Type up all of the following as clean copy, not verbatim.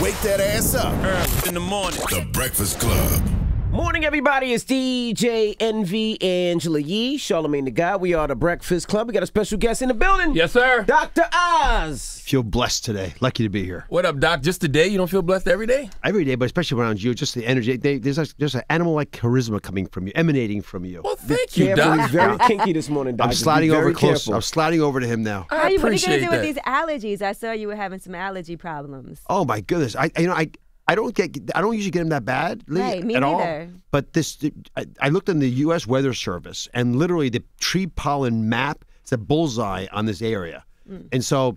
Wake that ass up. Early in the morning. The Breakfast Club. Morning, everybody. It's DJ Envy, Angela Yee, Charlamagne the Guy. We are the Breakfast Club. We got a special guest in the building. Yes, sir. Dr. Oz. Feel blessed today. Lucky to be here. What up, Doc? Just today? You don't feel blessed every day? Every day, but especially around you, just the energy. There's an animal-like charisma coming from you, emanating from you. Well, thank you, Careful. Doc. He's very kinky this morning, Doc. I'm sliding Be over very close. careful. I'm sliding over to him now. I What are you appreciate going to do that. with these allergies? I saw you were having some allergy problems. Oh my goodness! I don't usually get them that bad Right, me at all. neither. But I looked in the U.S. Weather Service, and literally the tree pollen map is a bullseye on this area. And so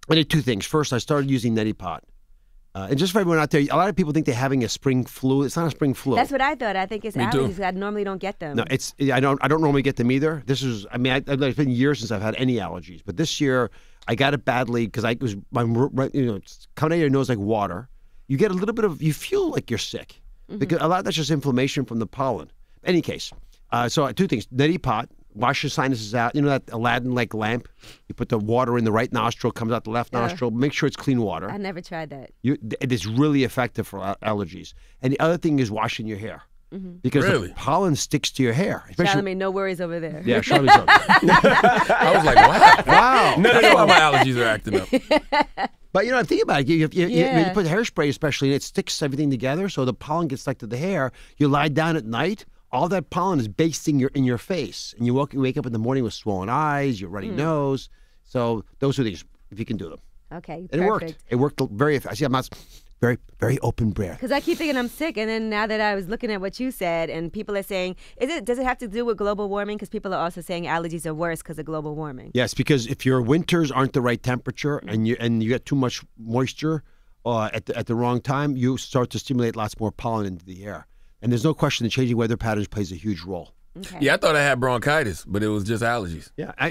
I did two things. First, I started using neti pot. And just for everyone out there, a lot of people think they're having a spring flu. It's not a spring flu. That's what I thought. I think it's Me too. allergies. I normally don't get them. No, I don't normally get them either. It's been years since I've had any allergies, but this year I got it badly because it's coming out of your nose like water. You get a little bit of, you feel like you're sick because a lot of that's just inflammation from the pollen. In any case, so two things: neti pot, wash your sinuses out. You know that Aladdin-like lamp? You put the water in the right nostril, comes out the left nostril. Make sure it's clean water. I never tried that. It is really effective for allergies. And the other thing is washing your hair. Because Really? the pollen sticks to your hair. Charlamagne, no worries over there. Yeah, Charlie's up. I was like, wow. Wow. No, that's why my allergies are acting up. But you know, think about it. You Yeah. put hairspray, especially, and it sticks everything together, so the pollen gets stuck to the hair. You lie down at night, all that pollen is basting in your face, and you wake up in the morning with swollen eyes, your runny nose. So those are things if you can do them. Okay, And perfect. it worked very effectively. See, I'm not very, very open breath. Because I keep thinking I'm sick, and then now that I was looking at what you said, and people are saying, does it have to do with global warming? Because people are also saying allergies are worse because of global warming. Yes, because if your winters aren't the right temperature and you get too much moisture at the wrong time, you start to stimulate lots more pollen into the air. And there's no question that changing weather patterns plays a huge role. Okay. Yeah, I thought I had bronchitis, but it was just allergies. Yeah, I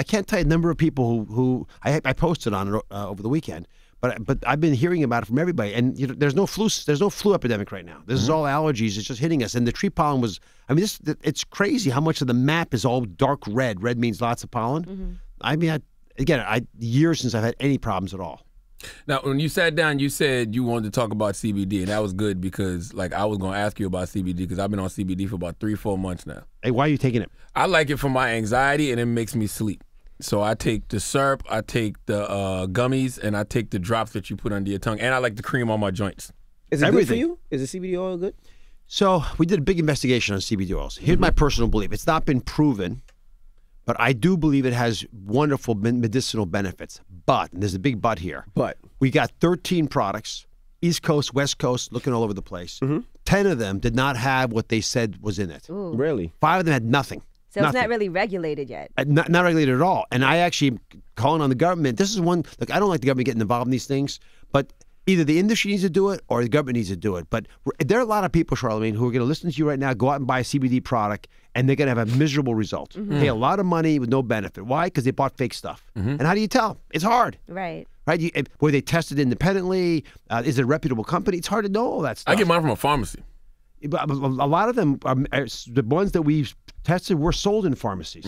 can't tell you the number of people who I posted on it over the weekend, but I've been hearing about it from everybody. And there's no flu epidemic right now. This is all allergies. It's just hitting us. And the tree pollen was. I mean, it's crazy how much of the map is all dark red. Red means lots of pollen. I mean, years since I've had any problems at all. Now, when you sat down, you said you wanted to talk about CBD, and that was good because, I was going to ask you about CBD because I've been on CBD for about 3-4 months now. Hey, why are you taking it? I like it for my anxiety, and it makes me sleep. So I take the syrup, I take the gummies, and I take the drops that you put under your tongue, and I like the cream on my joints. Is it good for Everything. you? Is the CBD oil good? So we did a big investigation on CBD oils. Here's my personal belief. It's not been proven, but I do believe it has wonderful medicinal benefits. But, and there's a big but here. But We got 13 products, East Coast, West Coast, looking all over the place. 10 of them did not have what they said was in it. Ooh. really, 5 of them had nothing. So it's not really regulated yet. Not regulated at all. And I actually calling on the government. This is one. Look, I don't like the government getting involved in these things, but either the industry needs to do it or the government needs to do it. But there are a lot of people, Charlamagne, who are going to listen to you right now, go out and buy a CBD product, and they're going to have a miserable result. Pay a lot of money with no benefit. Why? Because they bought fake stuff. And how do you tell? It's hard. Right. Right? Were they tested independently? Is it a reputable company? It's hard to know all that stuff. I get mine from a pharmacy. But a lot of them, the ones that we've tested, were sold in pharmacies.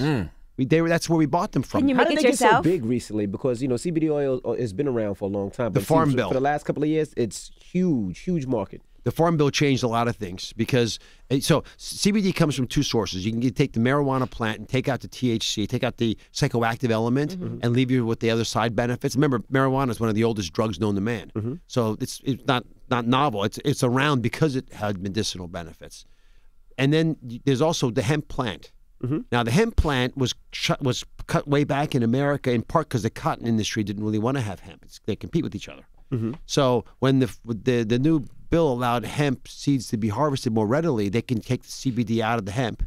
That's where we bought them from. Can you how make did it they get so yourself? big recently? Because CBD oil has been around for a long time. The But it Farm seems Bill. for the last couple of years, it's huge market. The Farm Bill changed a lot of things because CBD comes from two sources. You can take the marijuana plant and take out the THC, take out the psychoactive element, and leave you with the other side benefits. Remember, marijuana is one of the oldest drugs known to man, so it's not novel. It's around because it had medicinal benefits. And then there's also the hemp plant. Now, the hemp plant was cut way back in America, in part because the cotton industry didn't really want to have hemp. They compete with each other. So when the new bill allowed hemp seeds to be harvested more readily, they can take the CBD out of the hemp,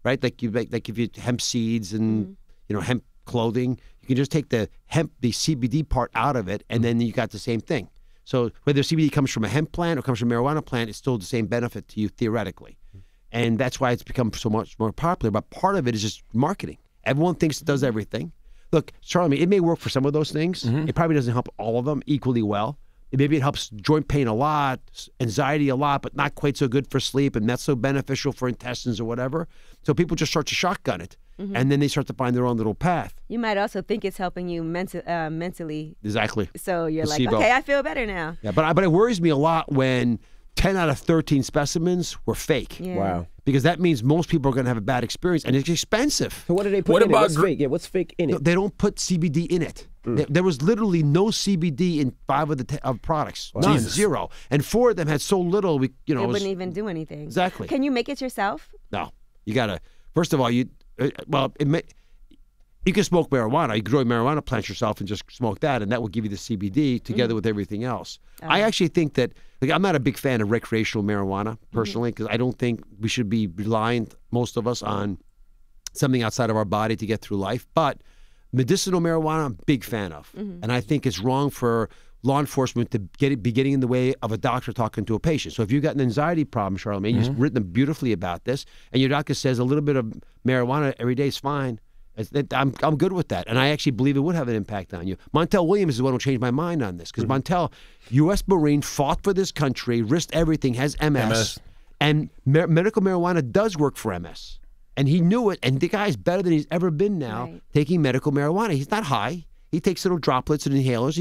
right? Like if you hemp seeds and hemp clothing, you can just take the CBD part out of it, and then you got the same thing. So whether CBD comes from a hemp plant or comes from a marijuana plant, it's still the same benefit to you theoretically. And that's why it's become so much more popular. But part of it is just marketing. Everyone thinks it does everything. Look, Charlamagne, it may work for some of those things. It probably doesn't help all of them equally well. Maybe it helps joint pain a lot, anxiety a lot, but not quite so good for sleep and not so beneficial for intestines or whatever. So people just start to shotgun it, and then they start to find their own little path. You might also think it's helping you mentally. Exactly. So you're Placebo. like, okay, I feel better now. Yeah, but it worries me a lot when 10 out of 13 specimens were fake. Yeah. Wow. Because that means most people are going to have a bad experience, and it's expensive. So what do they put What in it? about What's fake? Yeah, what's fake in it? They don't put CBD in it. There was literally no CBD in 5 of the products. None, Jesus. 0. And 4 of them had so little, It it was, wouldn't even do anything. Exactly. Can you make it yourself? No. You got to, first of all, you can smoke marijuana. You grow a marijuana plant yourself and just smoke that, and that will give you the CBD together with everything else. I actually think that, I'm not a big fan of recreational marijuana personally, because I don't think we should be reliant, most of us, on something outside of our body to get through life. But medicinal marijuana, I'm a big fan of. And I think it's wrong for law enforcement to be getting in the way of a doctor talking to a patient. So if you've got an anxiety problem, Charlamagne, you've written beautifully about this, and your doctor says a little bit of marijuana every day is fine, I'm good with that. And I actually believe it would have an impact on you. Montel Williams is the one who changed my mind on this, because Montel, U.S. Marine, fought for this country, risked everything, has MS. And medical marijuana does work for MS. And he knew it, and the guy's better than he's ever been now taking medical marijuana. He's not high. He takes little droplets and inhalers.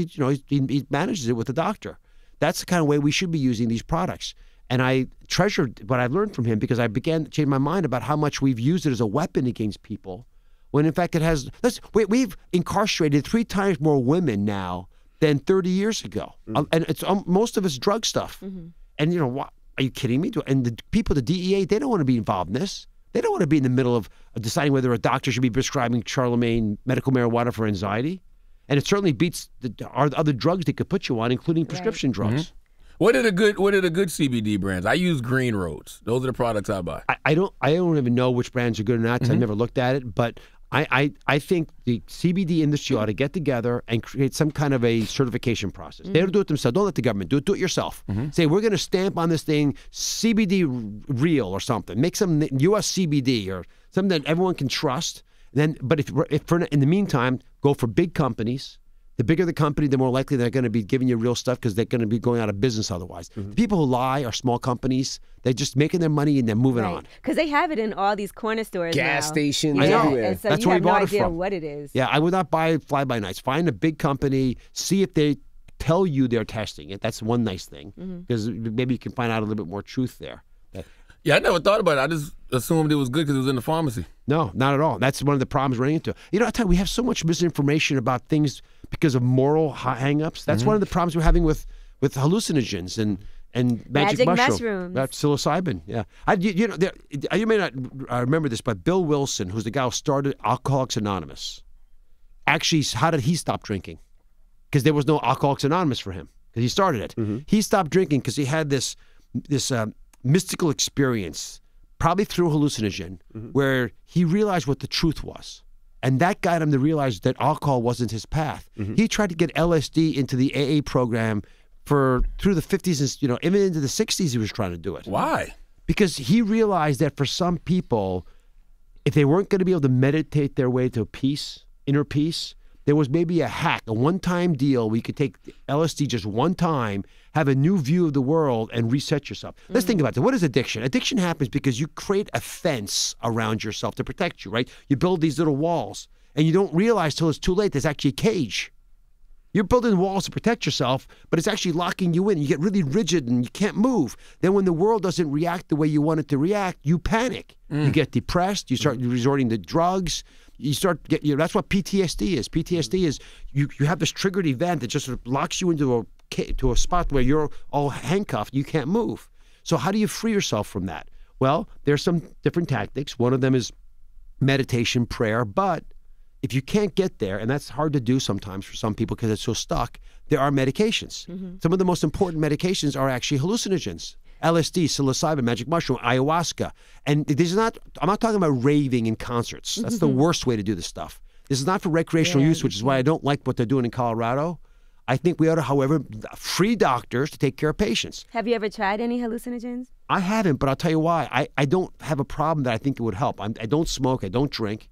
He manages it with the doctor. That's the kind of way we should be using these products. And I treasured what I've learned from him, because I began to change my mind about how much we've used it as a weapon against people, when in fact it has. We've incarcerated 3 times more women now than 30 years ago. And it's most of it's drug stuff. And what, are you kidding me? And the people, the DEA, they don't want to be involved in this. They don't want to be in the middle of deciding whether a doctor should be prescribing Charlamagne medical marijuana for anxiety. And it certainly beats our other drugs they could put you on, including prescription drugs. What are the good CBD brands? I use Green Roads. Those are the products I buy. I don't even know which brands are good or not, because I've never looked at it. But I think the CBD industry ought to get together and create some kind of a certification process. They don't do it themselves. Don't let the government do it. Do it yourself. Say, we're going to stamp on this thing CBD real or something. Make some U.S. CBD or something that everyone can trust. But if in the meantime, go for big companies. The bigger the company, the more likely they're going to be giving you real stuff, because they're going to be going out of business otherwise. The people who lie are small companies. They're just making their money and they're moving on. Because they have it in all these corner stores Gas now. stations Yeah. everywhere. And so That's you where have we no bought it idea from. what it is. Yeah, I would not buy fly-by-nights. Find a big company, see if they tell you they're testing it. That's one nice thing, because maybe you can find out a little bit more truth there. Yeah, I never thought about it. I just assumed it was good because it was in the pharmacy. No, not at all. That's one of the problems we're running into. I tell you, we have so much misinformation about things because of moral hang-ups. That's one of the problems we're having with hallucinogens and magic mushrooms. That's psilocybin. Yeah, you may not remember this, but Bill Wilson, who's the guy who started Alcoholics Anonymous, actually, how did he stop drinking? Because there was no Alcoholics Anonymous for him, because he started it. He stopped drinking because he had this mystical experience, probably through hallucinogen, where he realized what the truth was. And that got him to realize that alcohol wasn't his path. He tried to get LSD into the AA program through the 50s and even into the 60s he was trying to do it. Why? Because he realized that for some people, if they weren't going to be able to meditate their way to peace, inner peace, there was maybe a hack, a one-time deal where you could take LSD just one time, have a new view of the world, and reset yourself. Let's think about it. What is addiction? Addiction happens because you create a fence around yourself to protect you, right? You build these little walls, and you don't realize till it's too late there's actually a cage. You're building walls to protect yourself, but it's actually locking you in. You get really rigid and you can't move. Then when the world doesn't react the way you want it to react, you panic. You get depressed. You start resorting to drugs. You start that's what PTSD is. PTSD is you have this triggered event that just sort of locks you into a spot where you're all handcuffed. You can't move. So how do you free yourself from that? Well, there's some different tactics. One of them is meditation, prayer. But if you can't get there, and that's hard to do sometimes for some people because it's so stuck, there are medications. Some of the most important medications are actually hallucinogens. LSD, psilocybin, magic mushroom, ayahuasca. And this is I'm not talking about raving in concerts. That's the worst way to do this stuff. This is not for recreational use, which is why I don't like what they're doing in Colorado. I think we ought to, however, free doctors to take care of patients. Have you ever tried any hallucinogens? I haven't, but I'll tell you why. I don't have a problem that I think it would help. I don't smoke. I don't drink.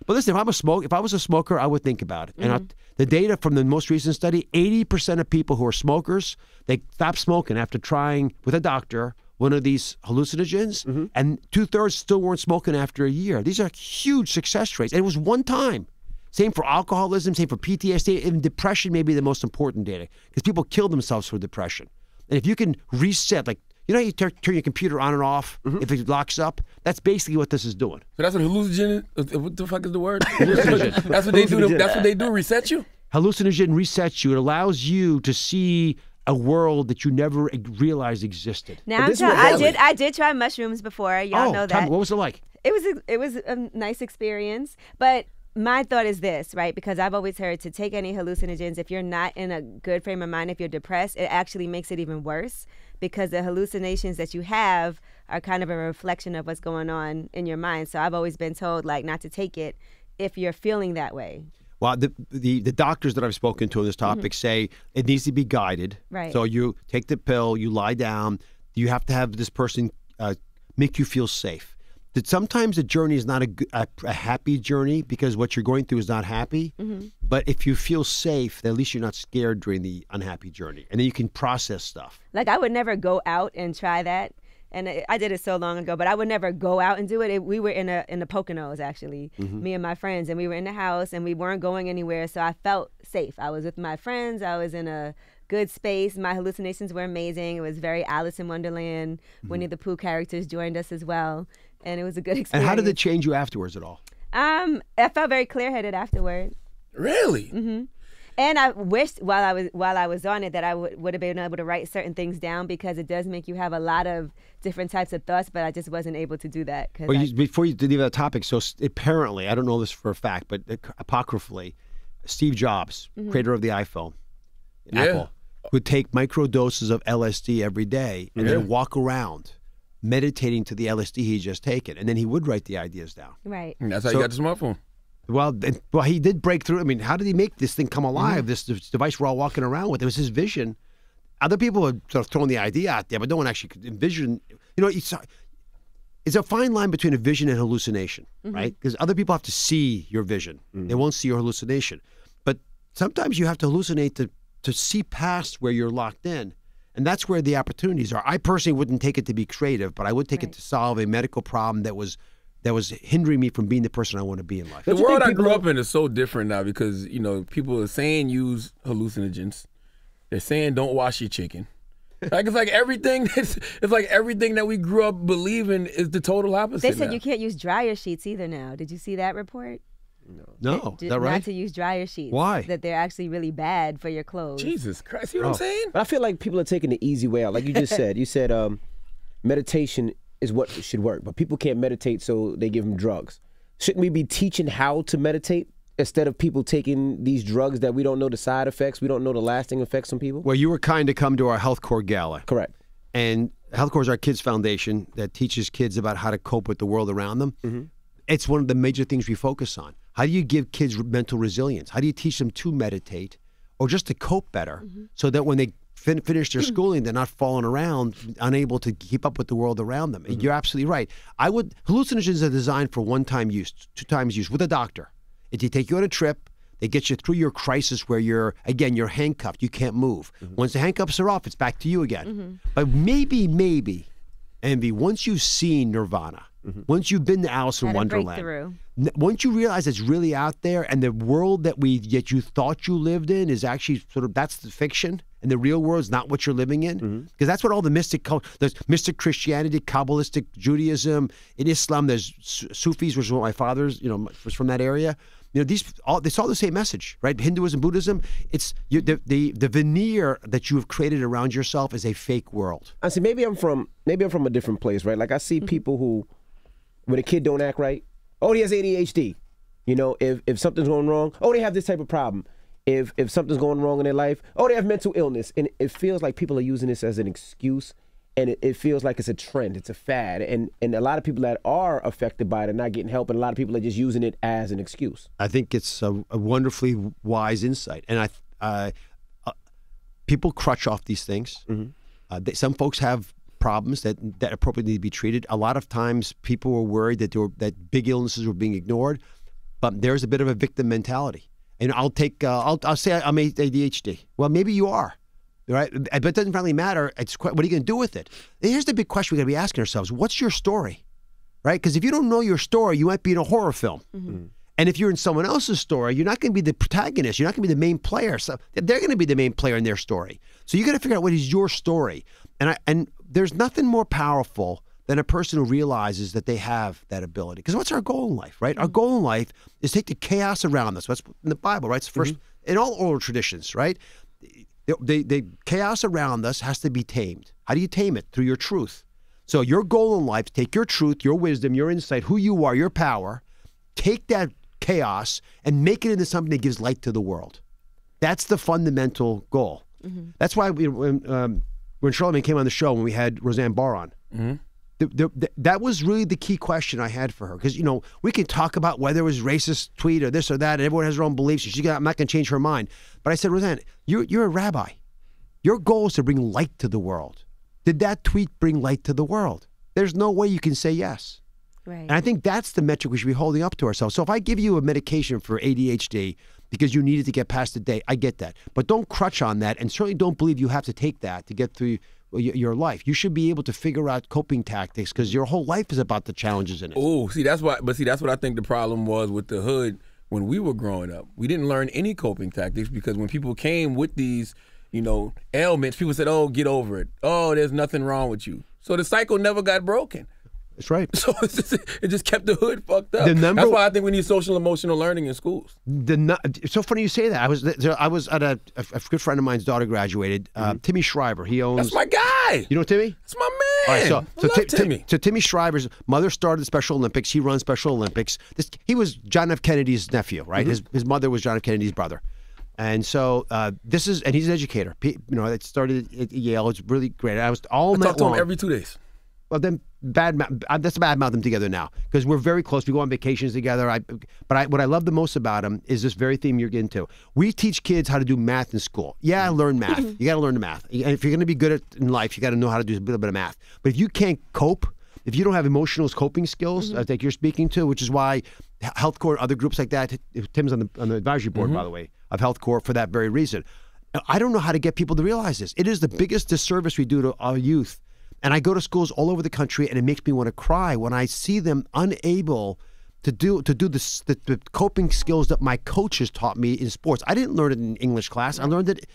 But listen, if I was a smoker, I would think about it. And the data from the most recent study, 80% of people who are smokers, they stop smoking after trying with a doctor one of these hallucinogens, and 2/3 still weren't smoking after a year. These are huge success rates. And it was one time. Same for alcoholism, same for PTSD, even depression may be the most important data because people kill themselves for depression. And if you can reset, like, you know, you turn your computer on and off if it locks up. That's basically what this is doing. So that's what hallucinogen is? What the fuck is the word? That's what they do. That's what they do. Reset you. Hallucinogen resets you. It allows you to see a world that you never realized existed. Now I did try mushrooms before. Y'all know that. What was it like? It was a nice experience, but my thought is this, right? Because I've always heard to take any hallucinogens, if you're not in a good frame of mind, if you're depressed, it actually makes it even worse because the hallucinations that you have are kind of a reflection of what's going on in your mind. So I've always been told, like, not to take it if you're feeling that way. Well, the doctors that I've spoken to on this topic say it needs to be guided. Right. So you take the pill, you lie down, you have to have this person make you feel safe. That sometimes the journey is not a happy journey because what you're going through is not happy. But if you feel safe, then at least you're not scared during the unhappy journey. And then you can process stuff. Like, I would never go out and try that. And I did it so long ago, but I would never go out and do it. We were in the Poconos, actually, me and my friends, and we were in the house, and we weren't going anywhere, so I felt safe. I was with my friends. I was in a good space. My hallucinations were amazing. It was very Alice in Wonderland. Winnie the Pooh characters joined us as well, and it was a good experience. And how did it change you afterwards at all? I felt very clear-headed afterward. Really? And I wished while I was on it that I would have been able to write certain things down because it does make you have a lot of different types of thoughts, but I just wasn't able to do that. Before you leave that topic, so apparently, I don't know this for a fact, but apocryphally, Steve Jobs, creator of the iPhone, Apple, would take micro doses of LSD every day and then walk around meditating to the LSD he just taken, and then he would write the ideas down. Right. And that's how you got the smartphone. Well, he did break through. I mean, how did he make this thing come alive, this device we're all walking around with? It was his vision. Other people are sort of throwing the idea out there, but no one actually could envision. You know, it's a fine line between a vision and hallucination, right? Because other people have to see your vision. They won't see your hallucination. But sometimes you have to hallucinate to see past where you're locked in. And that's where the opportunities are. I personally wouldn't take it to be creative, but I would take it to solve a medical problem that was hindering me from being the person I want to be in life. The world I grew up in is so different now because, you know, people are saying use hallucinogens. They're saying don't wash your chicken. Like it's like everything that we grew up believing is the total opposite. They said now. You can't use dryer sheets either now. Did you see that report? No, is that right? Not to use dryer sheets. Why? That they're actually really bad for your clothes. Jesus Christ, you know what I'm saying? But I feel like people are taking the easy way out. Like you just said. You said meditation is what should work, but people can't meditate, so they give them drugs. Shouldn't we be teaching how to meditate instead of people taking these drugs that we don't know the side effects, we don't know the lasting effects on people? Well, you were kind to come to our Health Corps Gala. Correct. And Health Corps is our kids' foundation that teaches kids about how to cope with the world around them. It's one of the major things we focus on. How do you give kids mental resilience? How do you teach them to meditate or just to cope better so that when they finish their schooling, they're not falling around, unable to keep up with the world around them? You're absolutely right. Hallucinogens are designed for one-time use, two-time use with a doctor. If they take you on a trip, they get you through your crisis where you're handcuffed. You can't move. Once the handcuffs are off, it's back to you again. But maybe, Envy, once you've seen Nirvana, once you've been to Alice in Wonderland, once you realize it's really out there and the world that you thought you lived in is actually that's the fiction and the real world is not what you're living in. Because that's what all the there's mystic Christianity, Kabbalistic Judaism, in Islam, there's Sufis, which is what my father's, was from that area. They all the same message, right? Hinduism, Buddhism, it's the veneer that you have created around yourself is a fake world. I see. Maybe I'm from a different place, right? Like I see people who, when a kid don't act right, oh, he has ADHD. If something's going wrong, oh, they have this type of problem. If something's going wrong in their life, oh, they have mental illness. And it feels like people are using this as an excuse, and it feels like it's a trend, it's a fad. And a lot of people that are affected by it are not getting help, and a lot of people are just using it as an excuse. I think it's a wonderfully wise insight. And people crutch off these things. Some folks have problems that appropriately need to be treated. A lot of times people were worried that big illnesses were being ignored. but there's a bit of a victim mentality. And I'll say I'm ADHD. Well, maybe you are, right? But it doesn't really matter. What are you going to do with it? Here's the big question we got to be asking ourselves: what's your story, right? Because if you don't know your story, you might be in a horror film. And if you're in someone else's story, you're not going to be the protagonist. You're not going to be the main player. So they're going to be the main player in their story. So you got to figure out what is your story. And there's nothing more powerful than a person who realizes that they have that ability. Because what's our goal in life, right? Our goal in life is take the chaos around us. That's in the Bible, right? It's first in all oral traditions, right? The chaos around us has to be tamed. How do you tame it? Through your truth. So your goal in life, take your truth, your wisdom, your insight, who you are, your power, take that chaos and make it into something that gives light to the world. That's the fundamental goal. That's why when Charlamagne came on the show, when we had Roseanne Barr on, that was really the key question I had for her. Because, you know, we can talk about whether it was racist tweet or this or that, and everyone has their own beliefs. I'm not going to change her mind. But I said, Roseanne, you're a rabbi. Your goal is to bring light to the world. Did that tweet bring light to the world? There's no way you can say yes. Right. And I think that's the metric we should be holding up to ourselves. So if I give you a medication for ADHD because you needed to get past the day, I get that. But don't crutch on that, and certainly don't believe you have to take that to get through your life. You should be able to figure out coping tactics because your whole life is about the challenges in it. Oh, that's what I think the problem was with the hood when we were growing up. We didn't learn any coping tactics because when people came with these, you know, ailments, people said, "Oh, get over it. Oh, there's nothing wrong with you." So the cycle never got broken. That's right. So it just kept the hood fucked up. That's why I think we need social emotional learning in schools. It's so funny you say that. I was at a good friend of mine's daughter graduated. Timmy Schreiber. He owns. That's my guy. You know Timmy? That's my man. All right, so Timmy. So Timmy Schreiber's mother started the Special Olympics. He runs Special Olympics. He was John F. Kennedy's nephew, right? His mother was John F. Kennedy's brother. And so and he's an educator. You know, it started at Yale. It's really great. I talk to him every 2 days. Well, then that's bad mouth them together now because we're very close. We go on vacations together. What I love the most about him is this very theme you're getting to. We teach kids how to do math in school. Yeah, learn math. You got to learn the math. And if you're going to be good in life, you got to know how to do a little bit of math. But if you can't cope, if you don't have emotional coping skills, like you're speaking to, which is why Health Corps and other groups like that. Tim's on the advisory board, by the way, of Health Corps for that very reason. I don't know how to get people to realize this. It is the biggest disservice we do to our youth. And I go to schools all over the country, and it makes me want to cry when I see them unable to do the coping skills that my coaches taught me in sports. I didn't learn it in English class. I learned it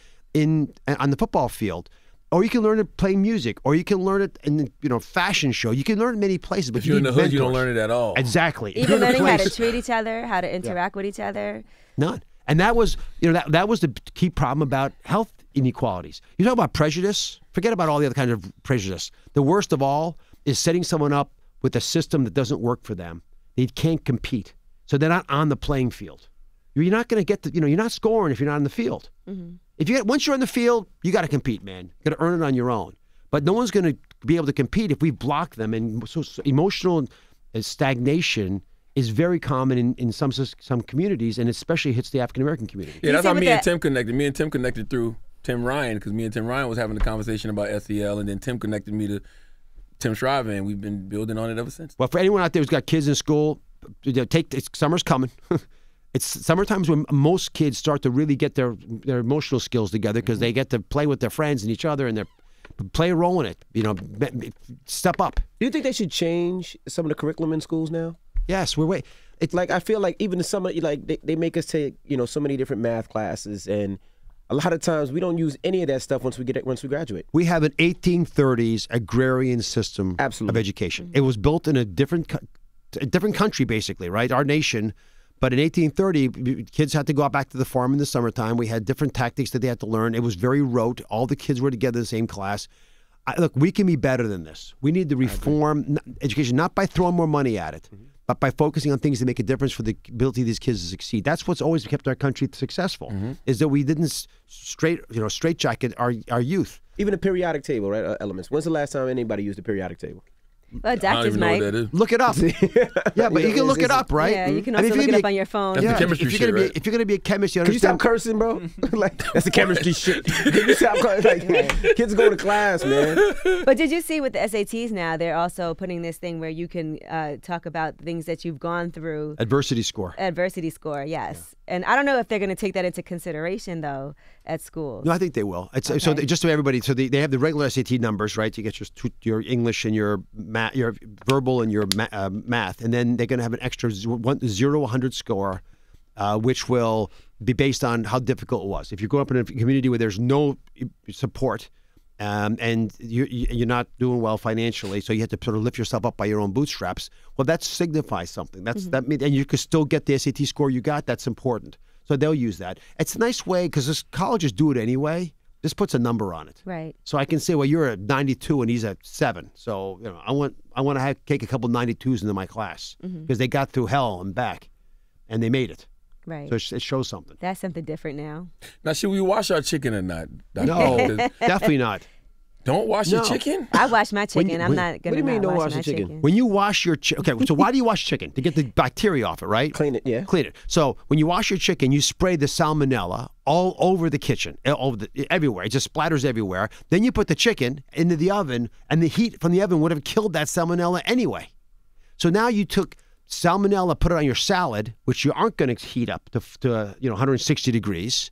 on the football field. Or you can learn it playing music, or you can learn it in fashion show. You can learn it many places. But if you're in the hood, you don't learn it at all. Exactly. Even learning how to treat each other, how to interact with each other. None. And that was that was the key problem about health inequalities. You talk about prejudice. Forget about all the other kinds of prejudice. The worst of all is setting someone up with a system that doesn't work for them. They can't compete, so they're not on the playing field. You're not going to get you're not scoring if you're not in the field. Once you're in the field, you got to compete, man. You got to earn it on your own. But no one's going to be able to compete if we block them. And so emotional stagnation is very common in some communities, and especially hits the African American community. Yeah, that's how me and Tim connected. Me and Tim connected through Tim Ryan, because me and Tim Ryan was having a conversation about SEL, and then Tim connected me to Tim Schreiber, and we've been building on it ever since. Well, for anyone out there who's got kids in school, summer's coming. It's summertime's when most kids start to really get their emotional skills together because they get to play with their friends and each other, and they play a role in it. Step up. Do you think they should change some of the curriculum in schools now? Yes, we're waiting. It's like I feel like even some of they make us take so many different math classes, and a lot of times we don't use any of that stuff once we graduate. We have an 1830s agrarian system of education. It was built in a different country, basically, right? Our nation. But in 1830, kids had to go out back to the farm in the summertime. We had different tactics that they had to learn. It was very rote. All the kids were together in the same class. Look, we can be better than this. We need to reform education, not by throwing more money at it, but by focusing on things that make a difference for the ability of these kids to succeed. That's what's always kept our country successful, is that we didn't straitjacket our youth. Even the periodic table, right? Elements. When's the last time anybody used the periodic table? Well, I don't doctors even know might. what that is. Look it up. Yeah, but you can look it up, right? Yeah, you can I mean, also if look you're it up on your phone. That's the Yeah, chemistry if you're shit, gonna right? be if you're gonna be a chemist, you Can you stop understand. cursing, bro? Like that's the chemistry shit. Can you stop cursing? Like kids go to class, man. But did you see with the SATs now, they're also putting this thing where you can talk about things that you've gone through. Adversity score. Adversity score, yes. And I don't know if they're going to take that into consideration, though, at school. No, I think they will. It's so just so everybody. So they have the regular SAT numbers, right? You get your English and your your verbal and your math, and then they're going to have an extra 0 to 100 score, which will be based on how difficult it was. If you grow up in a community where there's no support, and you're not doing well financially, so you have to sort of lift yourself up by your own bootstraps. Well, that signifies something. That means, and you could still get the SAT score you got. That's important. So they'll use that. It's a nice way because colleges do it anyway. This puts a number on it. Right. So I can say, well, you're at 92 and he's at 7. So I want to take a couple 92s into my class because they got through hell and back, and they made it. Right. So it shows something. That's something different now. Now, should we wash our chicken or not? No, definitely not. Don't wash your No. chicken? I wash my chicken. I'm when- not going what do to you mean not don't wash wash my the chicken? chicken. When you wash your chicken, okay, so why do you wash chicken? To get the bacteria off it, right? Clean it, yeah. Clean it. So when you wash your chicken, you spray the salmonella all over the kitchen, everywhere. It just splatters everywhere. Then you put the chicken into the oven, and the heat from the oven would have killed that salmonella anyway. So now you took salmonella, put it on your salad, which you aren't going to heat up to 160 degrees,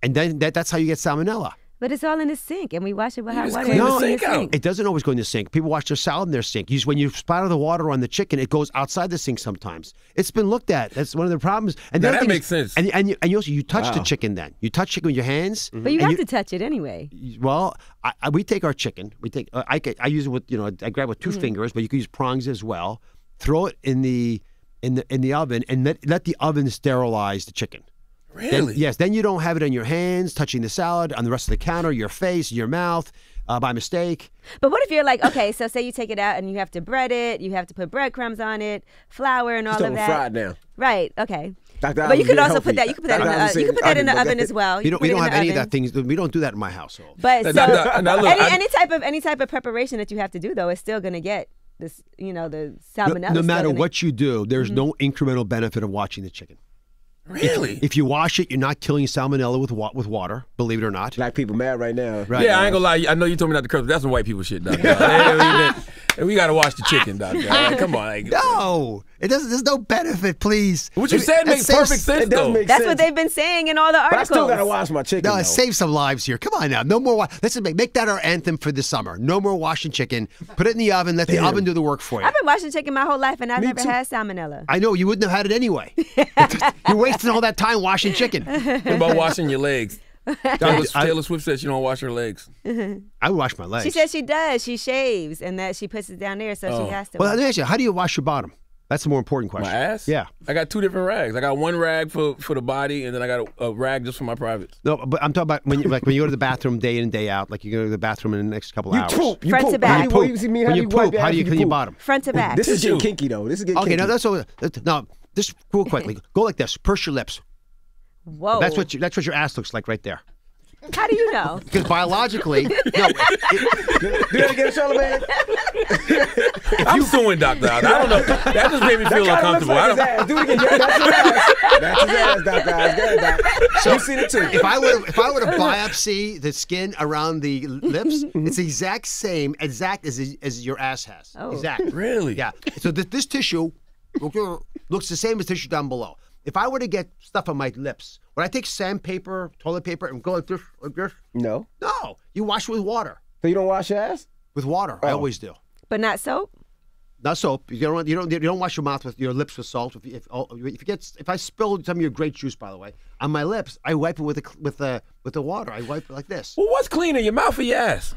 and then that's how you get salmonella. But it's all in the sink, and we wash it with hot just water. clean the It's in sink out. It doesn't always go in the sink. People wash their salad in their sink. When you splatter the water on the chicken, it goes outside the sink sometimes. It's been looked at. That's one of the problems. And the Now other that thing makes is- sense. And you also touch the chicken then. You touch chicken with your hands. But you and have to touch it anyway. Well, we take our chicken. I use it with I grab it with 2 fingers, but you can use prongs as well. Throw it in the oven and let the oven sterilize the chicken. Really? Then you don't have it on your hands, touching the salad, on the rest of the counter, your face, your mouth, by mistake. But what if you're like, okay, so say you take it out and you have to bread it, you have to put breadcrumbs on it, flour and all Still of that. fried now. Right. Okay. Dr. But you Allen's could being also healthy. put that. You could put that Dr. in Allen's the. You could put that in the saying, oven as well. We You don't could put it in have the any of oven. that things. We don't do that in my household. But Now, so now, look, any type of preparation that you have to do though is still going to get this. The salmonella. No matter what you do, there's no incremental benefit of watching the chicken. Really? If you wash it, you're not killing salmonella with water, believe it or not. Black people mad right now. Right. Yeah, I ain't gonna lie. I know you told me not to curse, but that's some white people shit, Doc. We gotta wash the chicken, Doc. Like, come on. Like, No, it doesn't. There's no benefit, please. what you said makes perfect sense, It does though. make That's sense. what they've been saying in all the But I articles. still gotta wash my chicken. No, though. save some lives here. Come on now. No more. Let's make that our anthem for the summer. No more washing chicken. Put it in the oven. Let the oven do the work for you. I've been washing chicken my whole life and I've Me never too. had salmonella. I know you wouldn't have had it anyway. You're wasting all that time washing chicken. What about washing your legs? Taylor Swift said she don't wash her legs. I would wash my legs. She says she does. She shaves and that she puts it down there, so she has to. Well, wash. let me ask you, how do you wash your bottom? That's the more important question. My ass? Yeah. I got 2 different rags. I got one rag for the body, and then I got a rag just for my privates. No, but I'm talking about when you go to the bathroom day in and day out, like you go to the bathroom in the next couple You hours. poop. You Front to poop. back. How You do you see me? How When do you wipe poop, your how ass do you when clean your poop? bottom? Front to back. This is getting Tissue. kinky though. This is getting Okay, kinky. now just real quickly, go like this. Purse your lips. Whoa. That's what your ass looks like right there. How do you know? Because biologically, Do that again, Charlamagne. I'm suing Dr. Oz. I don't know. That just made me feel That kinda looks uncomfortable. like his ass. Do it again. Yeah, that's his ass. That's his ass, Dr. Oz. Go ahead, Doc. You've seen it too. if I were to biopsy the skin around the lips, it's the exact same as your ass has. Oh. Exactly. Really? Yeah. So this tissue looks the same as tissue down below. If I were to get stuff on my lips, would I take sandpaper, toilet paper, and go like this, like this? No. No. You wash it with water. So you don't wash your ass? With water. I Oh. always do. But not soap. Not soap. You don't wash your mouth with your lips with salt. If I spill some of your grape juice, by the way, on my lips, I wipe it with the water. I wipe it like this. Well, what's cleaner, your mouth or your ass?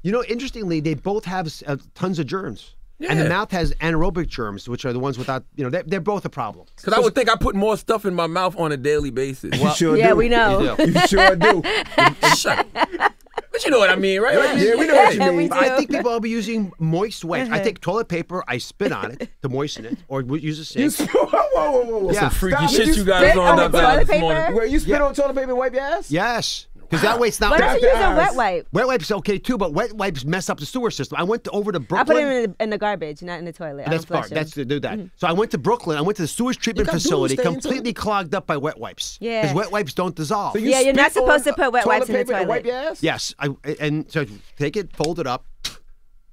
You know, interestingly, they both have tons of germs. And the Yeah. mouth has anaerobic germs, which are the ones without, they're both a problem. Because I would think I put more stuff in my mouth on a daily basis. You sure Yeah, do. we know. You do. You sure do. Shut up. But you know what I mean, right? Like, Yeah, we know what you And we mean. do. I think people will be using moist wet. I take toilet paper, I spit on it to moisten it, or use a You sink. whoa. Yeah. Freaky Stop. shit you spit got on on the Dr. toilet Oz this paper? morning. Where you spit on toilet paper and wipe your ass? Yes. Because that way it's not. Why don't you use a wet wipe? Wet wipes okay too, but wet wipes mess up the sewer system. I went over to I Brooklyn. put it in the garbage, not in the toilet. I That's don't flush part. them. That's to do that. So I went to Brooklyn. I went to the sewage treatment got facility, doomsday completely clogged up by wet wipes. Yeah. Because wet wipes don't dissolve. So Yeah, you're not spit supposed on to put wet wipes in the paper and wipe toilet. your ass? Yes, and so take it, fold it up,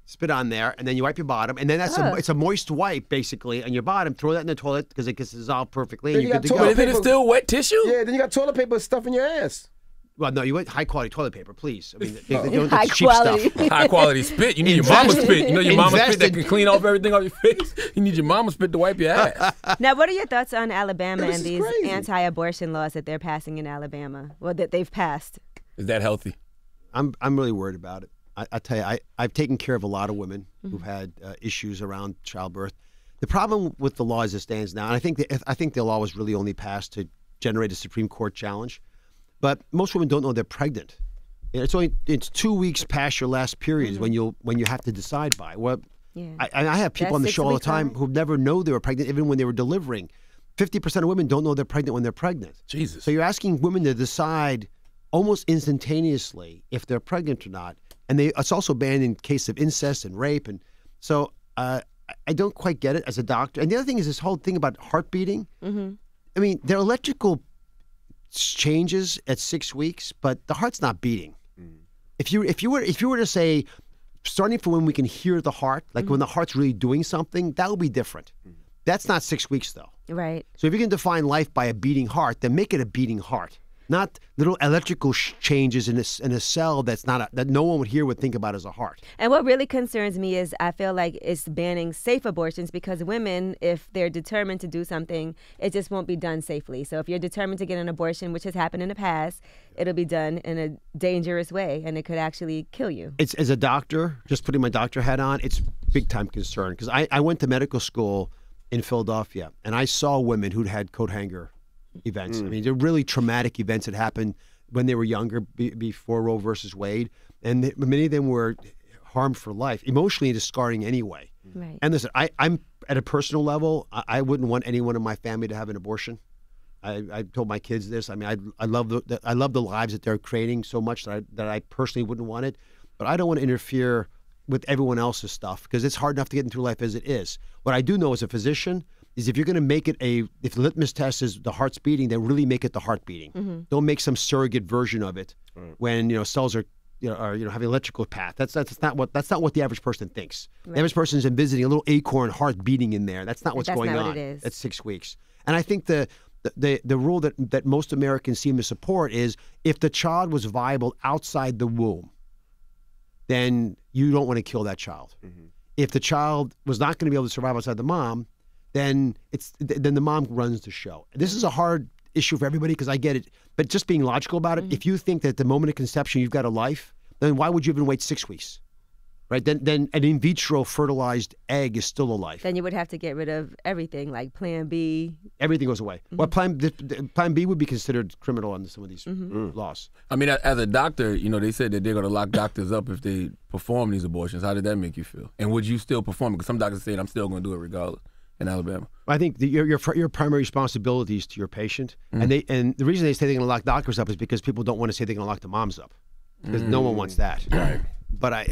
spit on there, and then you wipe your bottom, and then it's a moist wipe basically on your bottom. Throw that in the toilet because it gets dissolved perfectly, and Then you're you good got to go. But isn't it still wet tissue? Yeah, then you got toilet paper stuff in your ass. Well, no, you want high quality toilet paper, please. I mean, they don't High cheap quality. stuff. High quality spit. You need your Invest- mama's spit. You know your mama's spit that invest in- can clean off everything off your face. You need your mama's spit to wipe your ass. Now, what are your thoughts on Alabama This and is these crazy. anti-abortion laws that they're passing in Alabama? Well, that they've passed. Is that healthy? I'm really worried about it. I tell you, I've taken care of a lot of women who've had issues around childbirth. The problem with the law as it stands now, and I think the law was really only passed to generate a Supreme Court challenge, but most women don't know they're pregnant. It's 2 weeks past your last period when you have to decide by. Well, Yeah. I have people That's on the 6 show all the weeks time out. who never know they were pregnant, even when they were delivering. 50% of women don't know they're pregnant when they're pregnant. Jesus. So you're asking women to decide almost instantaneously if they're pregnant or not, and it's also banned in case of incest and rape, and so I don't quite get it as a doctor. And the other thing is this whole thing about heart beating. I mean, there are electrical changes at 6 weeks, but the heart's not beating. If you were to say, starting from when we can hear the heart, like when the heart's really doing something, that would be different. That's not 6 weeks though. Right. So if you can define life by a beating heart, then make it a beating heart, not little electrical changes in a cell that no one here would think about as a heart. And what really concerns me is I feel like it's banning safe abortions because women, if they're determined to do something, it just won't be done safely. So if you're determined to get an abortion, which has happened in the past, it'll be done in a dangerous way and it could actually kill you. It's as a doctor, just putting my doctor hat on, it's big time concern because I went to medical school in Philadelphia and I saw women who'd had coat hanger events. I mean, they're really traumatic events that happened when they were younger, before Roe versus Wade, and many of them were harmed for life, emotionally discarding anyway. Right. And listen, I'm at a personal level, I wouldn't want anyone in my family to have an abortion. I told my kids this. I mean, I love the lives that they're creating so much that I personally wouldn't want it, but I don't want to interfere with everyone else's stuff because it's hard enough to get into life as it is. What I do know as a physician is if you're going to make it if the litmus test is the heart's beating, then really make it the heart beating. Don't make some surrogate version of it when cells are having electrical path. That's not what the average person thinks. Right. The average person is envisaging a little acorn heart beating in there. That's not what's That's going not on. what it is. At 6 weeks. And I think the rule that most Americans seem to support is if the child was viable outside the womb, then you don't want to kill that child. If the child was not going to be able to survive outside the mom, then the mom runs the show. This is a hard issue for everybody because I get it, but just being logical about it, if you think that at the moment of conception you've got a life, then why would you even wait 6 weeks? Right? Then an in vitro fertilized egg is still a life. Then you would have to get rid of everything like Plan B. Everything goes away. Well, Plan B would be considered criminal under some of these laws. I mean, as a doctor, they said that they're going to lock doctors up if they perform these abortions. How did that make you feel? And would you still perform it? Because some doctors said, I'm still going to do it regardless in Alabama. I think your primary responsibility is to your patient, and the reason they say they're going to lock doctors up is because people don't want to say they're going to lock the moms up, because no one wants that. Right. But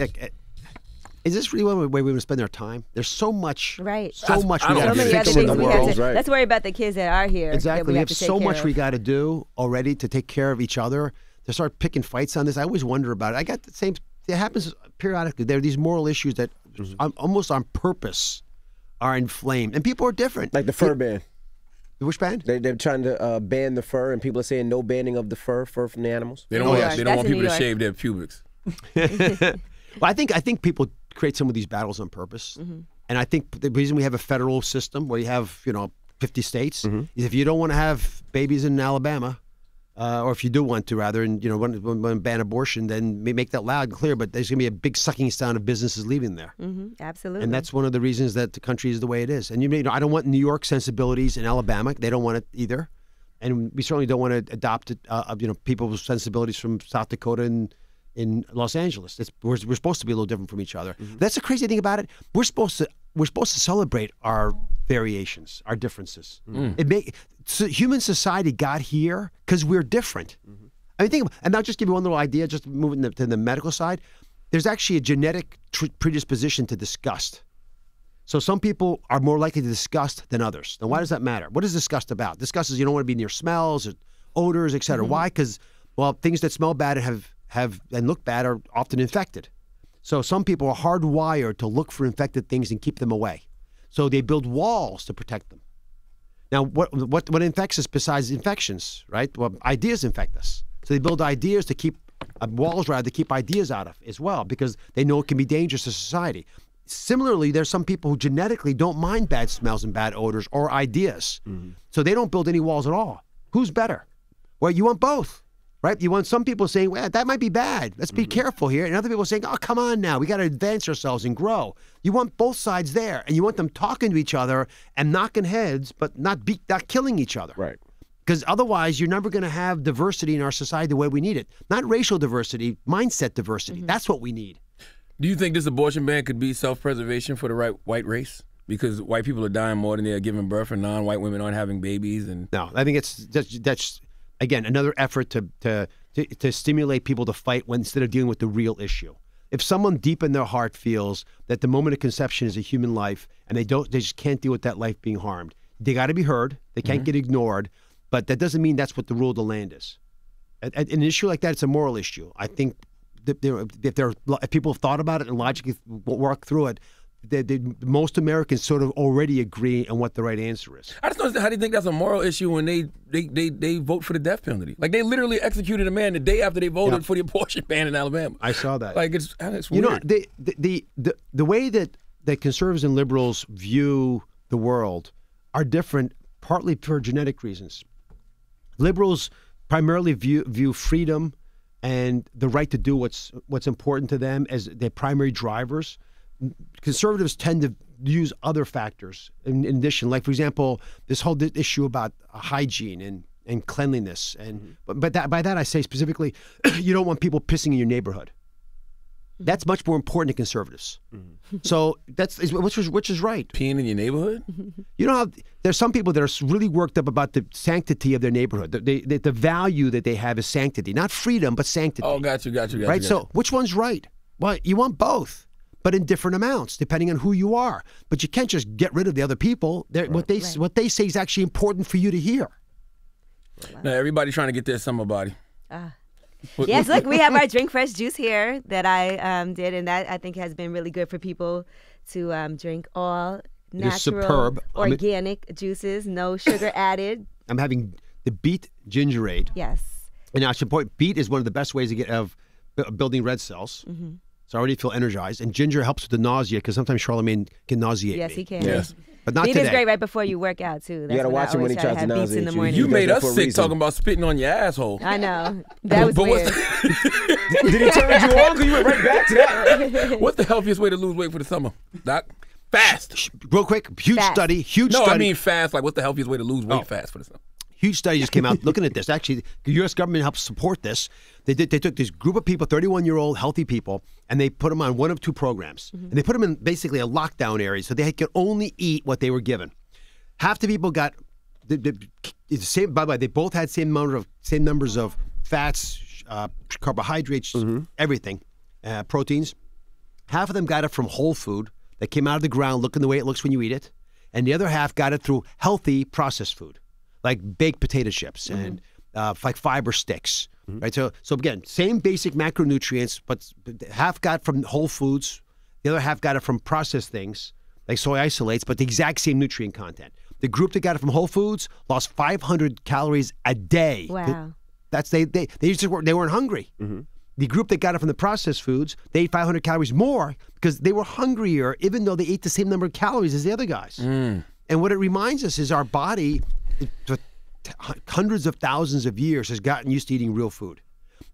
is this really one way we want to spend our time? There's so much, Right. so much we I got don't to get it. fix So in many the other world. things, right. Let's worry about the kids that are here. Exactly. That we We have have to take so care much of. we got to do already to take care of each other. To start picking fights on this, I always wonder about it. I got the same. It happens periodically. There are these moral issues that almost on purpose are inflamed, and people are different. Like the fur ban. Which band? They're trying to ban the fur, and people are saying no banning of the fur from the animals. They don't New want, York. they don't That's want in people New to York. shave their pubics. Well, I think people create some of these battles on purpose, and I think the reason we have a federal system where you have 50 states is if you don't want to have babies in Alabama, or if you do want to rather, and want to ban abortion, then make that loud and clear. But there's going to be a big sucking sound of businesses leaving there, Absolutely. and that's one of the reasons that the country is the way it is. And I don't want New York sensibilities in Alabama; they don't want it either, and we certainly don't want to adopt it. People's sensibilities from South Dakota and in Los Angeles. We're supposed to be a little different from each other. That's the crazy thing about it. We're supposed to celebrate our variations, our differences. Human society got here because we're different. I mean, and I'll just give you one little idea, just moving to the medical side. There's actually a genetic predisposition to disgust. So some people are more likely to disgust than others. Now, why does that matter? What is disgust about? Disgust is you don't want to be near smells or odors, et cetera. Why? Because, well, things that smell bad and have and look bad are often infected. So some people are hardwired to look for infected things and keep them away. So they build walls to protect them. Now, what infects us besides infections, right? Well, ideas infect us. So they build ideas to keep walls, rather, to keep ideas out of as well, because they know it can be dangerous to society. Similarly, there's some people who genetically don't mind bad smells and bad odors or ideas. So they don't build any walls at all. Who's better? Well, you want both, right? You want some people saying, well, that might be bad. Let's be careful here. And other people saying, oh, come on now. We got to advance ourselves and grow. You want both sides there. And you want them talking to each other and knocking heads, but not killing each other. Right. Because otherwise, you're never going to have diversity in our society the way we need it. Not racial diversity, mindset diversity. That's what we need. Do you think this abortion ban could be self-preservation for the white race? Because white people are dying more than they are giving birth, and non-white women aren't having babies. And no, I think that's again another effort to stimulate people to fight instead of dealing with the real issue. If someone deep in their heart feels that the moment of conception is a human life, and they just can't deal with that life being harmed, they got to be heard. They can't get ignored. But that doesn't mean that's what the rule of the land is. An issue like that, it's a moral issue. I think that if people have thought about it and logically work through it, most Americans sort of already agree on what the right answer is. I just don't understand how do you think that's a moral issue when they vote for the death penalty? Like, they literally executed a man the day after they voted for the abortion ban in Alabama. I saw that. Like, it's weird. You know, the way that conservatives and liberals view the world are different, partly for genetic reasons. Liberals primarily view freedom and the right to do what's important to them as their primary drivers. Conservatives tend to use other factors in addition, like, for example, this whole issue about hygiene and cleanliness. And but by that I say specifically, you don't want people pissing in your neighborhood. That's much more important to conservatives. So which is right. Peeing in your neighborhood? You know how there's some people that are really worked up about the sanctity of their neighborhood. The value that they have is sanctity, not freedom, but sanctity. Oh, got you. Right. So which one's right? Well, you want both, but in different amounts depending on who you are. But you can't just get rid of the other people. What they say is actually important for you to hear. Now everybody's trying to get their summer body. Yes, look, we have our Drink Fresh juice here that I did, and that I think has been really good for people to drink all natural, organic juices, no sugar added. I'm having the beet gingerade. Yes. And I should point, beet is one of the best ways to get of building red cells. So I already feel energized. And ginger helps with the nausea because sometimes Charlamagne can nauseate me. Yes, he can. Yes. But not beet today. is great right before you work out, too. That's you got to watch him when he tries to nauseate in the you. morning. You made us for a sick reason. talking about spitting on your asshole. I know. That was But weird. Did he turn you on? Because you went right back to that. What's the healthiest way to lose weight for the summer, Doc? Fast. Real quick, huge Fast. study. No, I mean fast. Like, what's the healthiest way to lose weight fast for the summer? Huge study just came out looking at this. Actually, the U.S. government helps support this. They took this group of people, 31-year-old healthy people, and they put them on one of two programs. And they put them in basically a lockdown area so they could only eat what they were given. Half the people got the same. By the way, they both had same numbers of fats, carbohydrates, everything, proteins. Half of them got it from whole food that came out of the ground, looking the way it looks when you eat it, and the other half got it through healthy processed food, like baked potato chips and like fiber sticks. Right. So again, same basic macronutrients, but half got from whole foods, the other half got it from processed things like soy isolates, but the exact same nutrient content. The group that got it from whole foods lost 500 calories a day. Wow. That's they weren't hungry. The group that got it from the processed foods, they ate 500 calories more because they were hungrier, even though they ate the same number of calories as the other guys. And what it reminds us is our body, for hundreds of thousands of years, has gotten used to eating real food.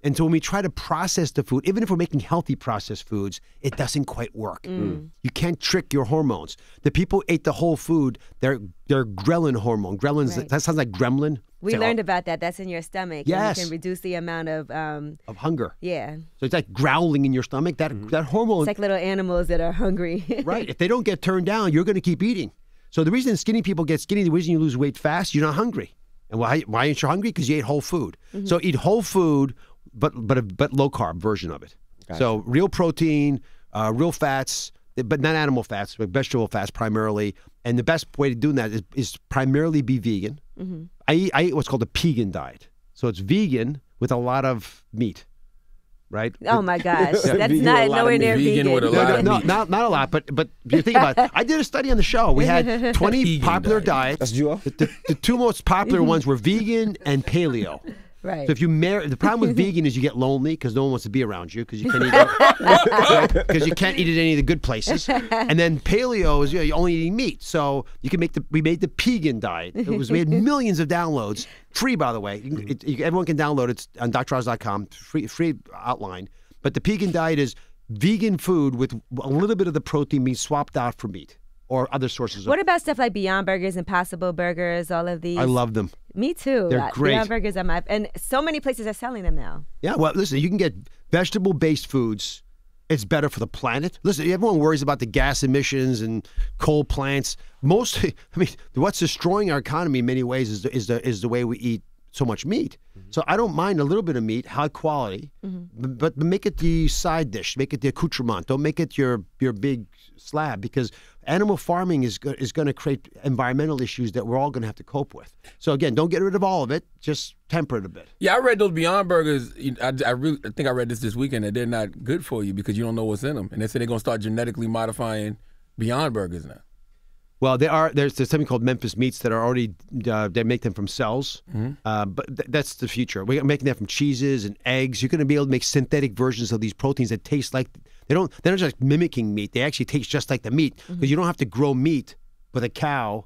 And so when we try to process the food, even if we're making healthy processed foods, it doesn't quite work. You can't trick your hormones. The people ate the whole food, their Ghrelin hormone. Ghrelin, Right. that sounds like gremlin. We learned about that. That's in your stomach. Yes. And you can reduce the amount of hunger. yeah. So it's like growling in your stomach. That hormone. It's like little animals that are hungry. Right. If they don't get turned down, you're going to keep eating. So the reason skinny people get skinny, the reason you lose weight fast, you're not hungry. And why aren't you hungry? Because you ate whole food. So eat whole food, but low carb version of it. Gotcha. So real protein, real fats, but not animal fats, but vegetable fats primarily. And the best way to do that is primarily be vegan. I eat what's called a pegan diet. So it's vegan with a lot of meat, right? Oh my gosh, that's Vegan not with a lot of nowhere meat. near Vegan vegan. with a lot of No, meat. not a lot, but if you think about it, I did a study on the show. We had 20 Vegan popular diet. That's diets. you. The two most popular ones were vegan and paleo. Right. So if you the problem with vegan is you get lonely because no one wants to be around you because you can't eat because you can't eat at any of the good places. And then paleo is you're only eating meat. So you can we made the pegan diet. We had millions of downloads, free by the way. Everyone can download it. It's on DrOz.com, free outline. But the pegan diet is vegan food with a little bit of the protein being swapped out for meat or other sources. What about stuff like Beyond Burgers, Impossible Burgers, all of these? I love them. Me too. They're great. Beyond Burgers are and so many places are selling them now. Yeah, well, listen, you can get vegetable-based foods. It's better for the planet. Listen, everyone worries about the gas emissions and coal plants. What's destroying our economy in many ways is the way we eat so much meat. So I don't mind a little bit of meat, high quality, but make it the side dish, make it the accoutrement. Don't make it your big slab because animal farming is going to create environmental issues that we're all going to have to cope with. So again, don't get rid of all of it, just temper it a bit. Yeah, I read those Beyond Burgers. I think I read this weekend that they're not good for you because you don't know what's in them, and they said they're going to start genetically modifying Beyond Burgers now. Well, there's something called Memphis meats that are already they make them from cells, but that's the future. We're making that from cheeses and eggs. You're going to be able to make synthetic versions of these proteins that taste like they're not just mimicking meat. They actually taste just like the meat because you don't have to grow meat with a cow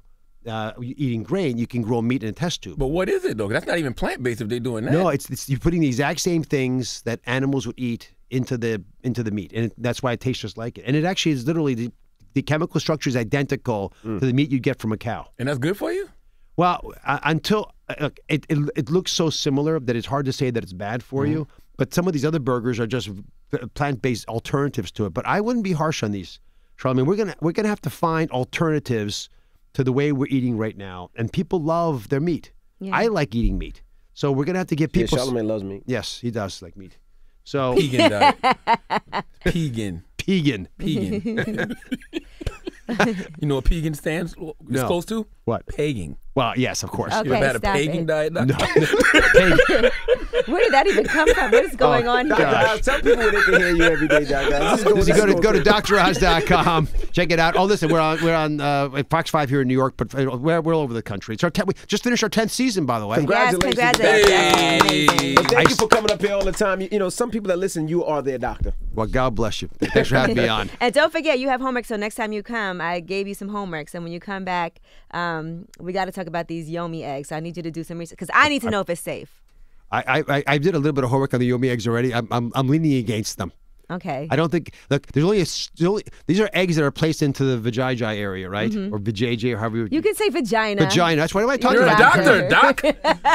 eating grain. You can grow meat in a test tube. But what is it though? That's not even plant based if they're doing that. No, it's you're putting the exact same things that animals would eat into the meat, and that's why it tastes just like it. And it actually is literally the chemical structure is identical to the meat you'd get from a cow. And that's good for you? Well, until it looks so similar that it's hard to say that it's bad for you. But some of these other burgers are just plant-based alternatives to it. But I wouldn't be harsh on these, Charlamagne. We're gonna have to find alternatives to the way we're eating right now. And people love their meat. Yeah. I like eating meat, so we're gonna have to give people. Yeah, Charlamagne loves meat. Yes, he does like meat. So Pegan diet. Pegan. Pegan. You know what pegan is No. close to? What? Pegging. Well, yes, of course. Okay. You ever had a stop pegging it. diet? No. Pegging. Where did that even come from? What is going on here? gosh. Tell people where they can hear you every day, guys. Go to DrOz.com. Check it out. Oh, listen, we're on Fox 5 here in New York, but we're all over the country. It's we just finished our 10th season, by the way. Yes, Congratulations. congratulations. Hey. That's amazing. And thank you for coming up here all the time. You know, some people that listen, you are their doctor. Well, God bless you. Thanks for having me on. And don't forget, you have homework. So next time you come, I gave you some homework. So when you come back, we got to talk about these Yomi eggs. So I need you to do some research because I need to know if it's safe. I did a little bit of homework on the Yomi eggs already. I'm leaning against them. Okay. I don't think. Look, there's only these are eggs that are placed into the vajayjay area, right? Or vajayjay, or however You can say vagina. vagina. That's what am I talking You're a about? doctor, Doc.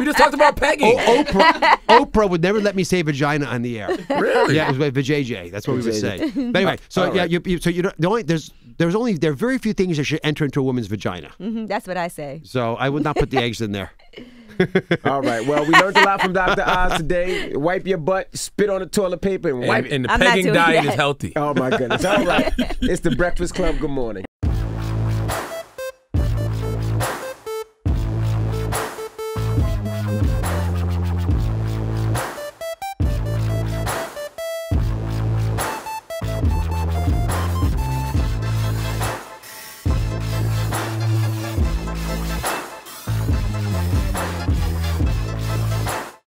We just talked about pegging. Oprah would never let me say vagina on the air. Really? Yeah, it was vajayjay. That's what we would say. But anyway, so All yeah, right. there are very few things that should enter into a woman's vagina. That's what I say. So I would not put the eggs in there. All right. Well, we learned a lot from Dr. Oz today. Wipe your butt, spit on the toilet paper, and wipe it. And the I'm not pegging doing diet that. is healthy. Oh, my goodness. All right. It's the Breakfast Club. Good morning.